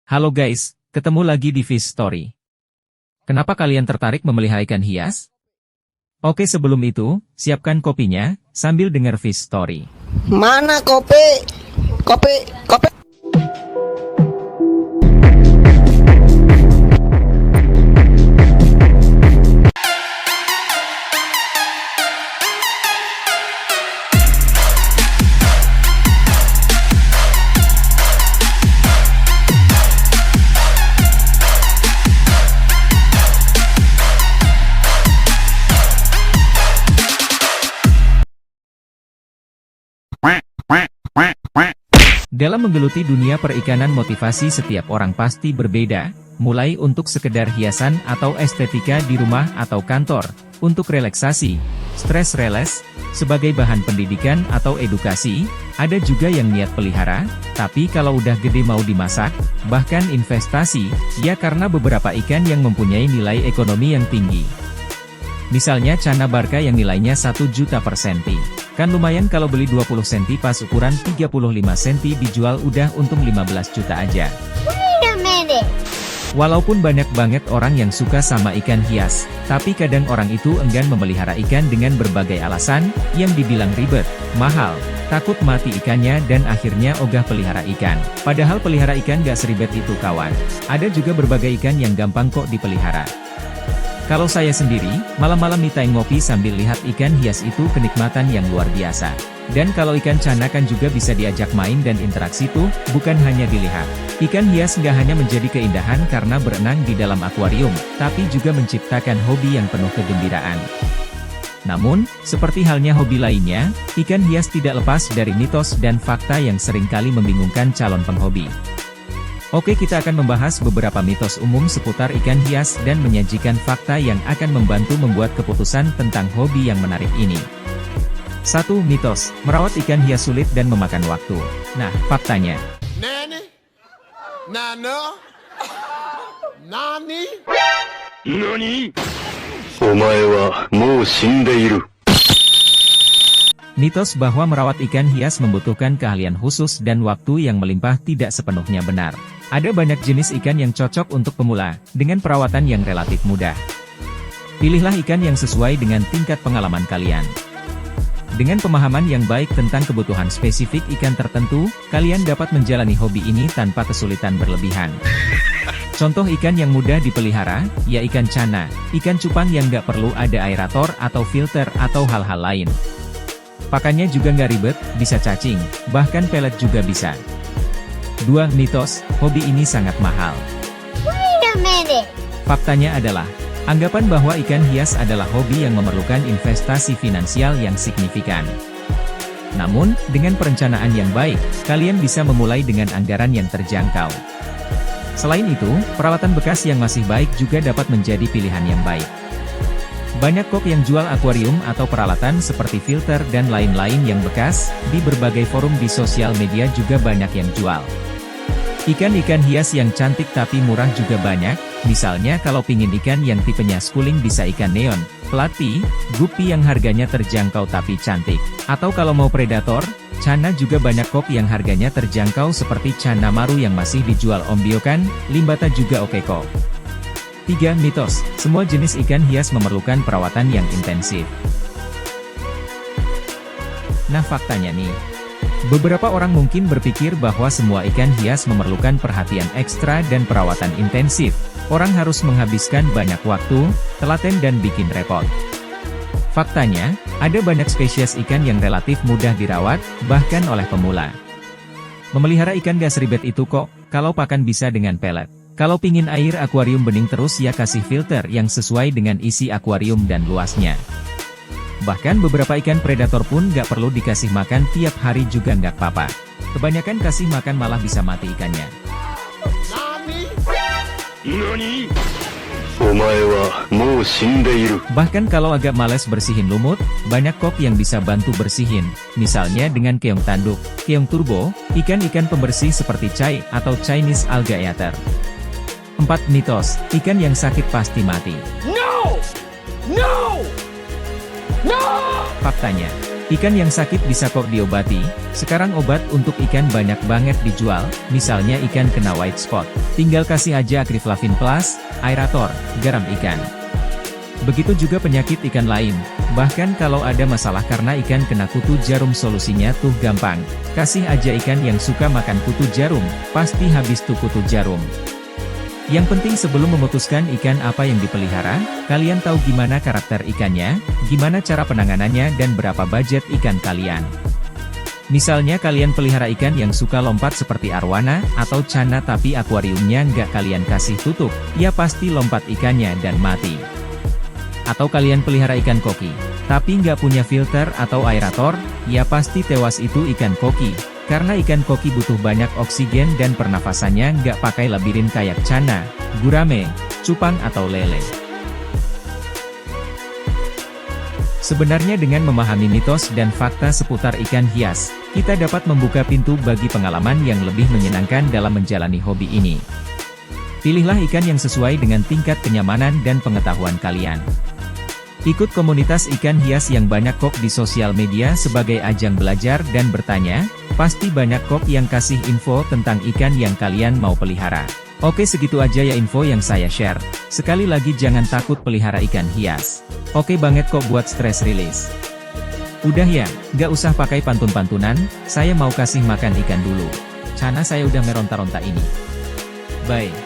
Halo guys, ketemu lagi di Fish Story. Kenapa kalian tertarik memelihara ikan hias? Oke, sebelum itu, siapkan kopinya, sambil dengar Fish Story. Mana kopi? Kopi, kopi. Dalam menggeluti dunia perikanan, motivasi setiap orang pasti berbeda, mulai untuk sekedar hiasan atau estetika di rumah atau kantor, untuk relaksasi, stress release, sebagai bahan pendidikan atau edukasi, ada juga yang niat pelihara, tapi kalau udah gede mau dimasak, bahkan investasi, ya karena beberapa ikan yang mempunyai nilai ekonomi yang tinggi. Misalnya Channa Barca yang nilainya 1 juta per senti. Kan lumayan kalau beli 20 cm pas ukuran 35 cm dijual udah untung 15 juta aja. Wait a minute. Walaupun banyak banget orang yang suka sama ikan hias, tapi kadang orang itu enggan memelihara ikan dengan berbagai alasan, yang dibilang ribet, mahal, takut mati ikannya dan akhirnya ogah pelihara ikan. Padahal pelihara ikan gak seribet itu kawan. Ada juga berbagai ikan yang gampang kok dipelihara. Kalau saya sendiri, malam-malam me time ngopi sambil lihat ikan hias itu kenikmatan yang luar biasa. Dan kalau ikan Channa kan juga bisa diajak main dan interaksi tuh, bukan hanya dilihat. Ikan hias nggak hanya menjadi keindahan karena berenang di dalam akuarium, tapi juga menciptakan hobi yang penuh kegembiraan. Namun, seperti halnya hobi lainnya, ikan hias tidak lepas dari mitos dan fakta yang seringkali membingungkan calon penghobi. Oke, kita akan membahas beberapa mitos umum seputar ikan hias dan menyajikan fakta yang akan membantu membuat keputusan tentang hobi yang menarik ini. 1. Mitos, merawat ikan hias sulit dan memakan waktu. Nah, faktanya. Nani? Nana? Nani? Nani? Omae wa mou shindeiru. Mitos bahwa merawat ikan hias membutuhkan keahlian khusus dan waktu yang melimpah tidak sepenuhnya benar. Ada banyak jenis ikan yang cocok untuk pemula, dengan perawatan yang relatif mudah. Pilihlah ikan yang sesuai dengan tingkat pengalaman kalian. Dengan pemahaman yang baik tentang kebutuhan spesifik ikan tertentu, kalian dapat menjalani hobi ini tanpa kesulitan berlebihan. Contoh ikan yang mudah dipelihara, ya ikan Channa, ikan cupang yang nggak perlu ada aerator atau filter atau hal-hal lain. Pakannya juga nggak ribet, bisa cacing, bahkan pelet juga bisa. 2. Mitos, hobi ini sangat mahal. Wait a minute. Faktanya adalah, anggapan bahwa ikan hias adalah hobi yang memerlukan investasi finansial yang signifikan. Namun, dengan perencanaan yang baik, kalian bisa memulai dengan anggaran yang terjangkau. Selain itu, perawatan bekas yang masih baik juga dapat menjadi pilihan yang baik. Banyak kok yang jual akuarium atau peralatan seperti filter dan lain-lain yang bekas, di berbagai forum di sosial media juga banyak yang jual. Ikan-ikan hias yang cantik tapi murah juga banyak, misalnya kalau pingin ikan yang tipenya schooling bisa ikan neon, platy, guppy yang harganya terjangkau tapi cantik. Atau kalau mau predator, Channa juga banyak kok yang harganya terjangkau seperti Channa Maru yang masih dijual ombyokan, limbata juga oke kok. 3. Mitos, semua jenis ikan hias memerlukan perawatan yang intensif. Nah, faktanya nih. Beberapa orang mungkin berpikir bahwa semua ikan hias memerlukan perhatian ekstra dan perawatan intensif. Orang harus menghabiskan banyak waktu, telaten dan bikin repot. Faktanya, ada banyak spesies ikan yang relatif mudah dirawat, bahkan oleh pemula. Memelihara ikan gak seribet itu kok, kalau pakan bisa dengan pelet. Kalau pingin air akuarium bening terus ya kasih filter yang sesuai dengan isi akuarium dan luasnya. Bahkan beberapa ikan predator pun gak perlu dikasih makan tiap hari juga nggak apa-apa. Kebanyakan kasih makan malah bisa mati ikannya. Nani? Nani? Omae wa mou shindeiru. Bahkan kalau agak males bersihin lumut, banyak kok yang bisa bantu bersihin. Misalnya dengan keong tanduk, keong turbo, ikan-ikan pembersih seperti chai atau Chinese alga eater. 4. Mitos, ikan yang sakit pasti mati. No! No! No! Faktanya, Ikan yang sakit bisa kok diobati. Sekarang obat untuk ikan banyak banget dijual, misalnya ikan kena white spot. Tinggal kasih aja Akriflavin Plus, aerator, garam ikan. Begitu juga penyakit ikan lain. Bahkan kalau ada masalah karena ikan kena kutu jarum, solusinya tuh gampang. Kasih aja ikan yang suka makan kutu jarum, pasti habis tuh kutu jarum. Yang penting sebelum memutuskan ikan apa yang dipelihara, kalian tahu gimana karakter ikannya, gimana cara penanganannya dan berapa budget ikan kalian. Misalnya kalian pelihara ikan yang suka lompat seperti arwana atau cana tapi akuariumnya nggak kalian kasih tutup, ya pasti lompat ikannya dan mati. Atau kalian pelihara ikan koki, tapi nggak punya filter atau aerator, ya pasti tewas itu ikan koki. Karena ikan koki butuh banyak oksigen dan pernafasannya nggak pakai labirin kayak cana, gurame, cupang atau lele. Sebenarnya dengan memahami mitos dan fakta seputar ikan hias, kita dapat membuka pintu bagi pengalaman yang lebih menyenangkan dalam menjalani hobi ini. Pilihlah ikan yang sesuai dengan tingkat kenyamanan dan pengetahuan kalian. Ikut komunitas ikan hias yang banyak kok di sosial media sebagai ajang belajar dan bertanya, pasti banyak kok yang kasih info tentang ikan yang kalian mau pelihara. Oke, segitu aja ya info yang saya share. Sekali lagi jangan takut pelihara ikan hias. Oke banget kok buat stress release. Udah ya, gak usah pakai pantun-pantunan, saya mau kasih makan ikan dulu. Cana saya udah meronta-ronta ini. Bye.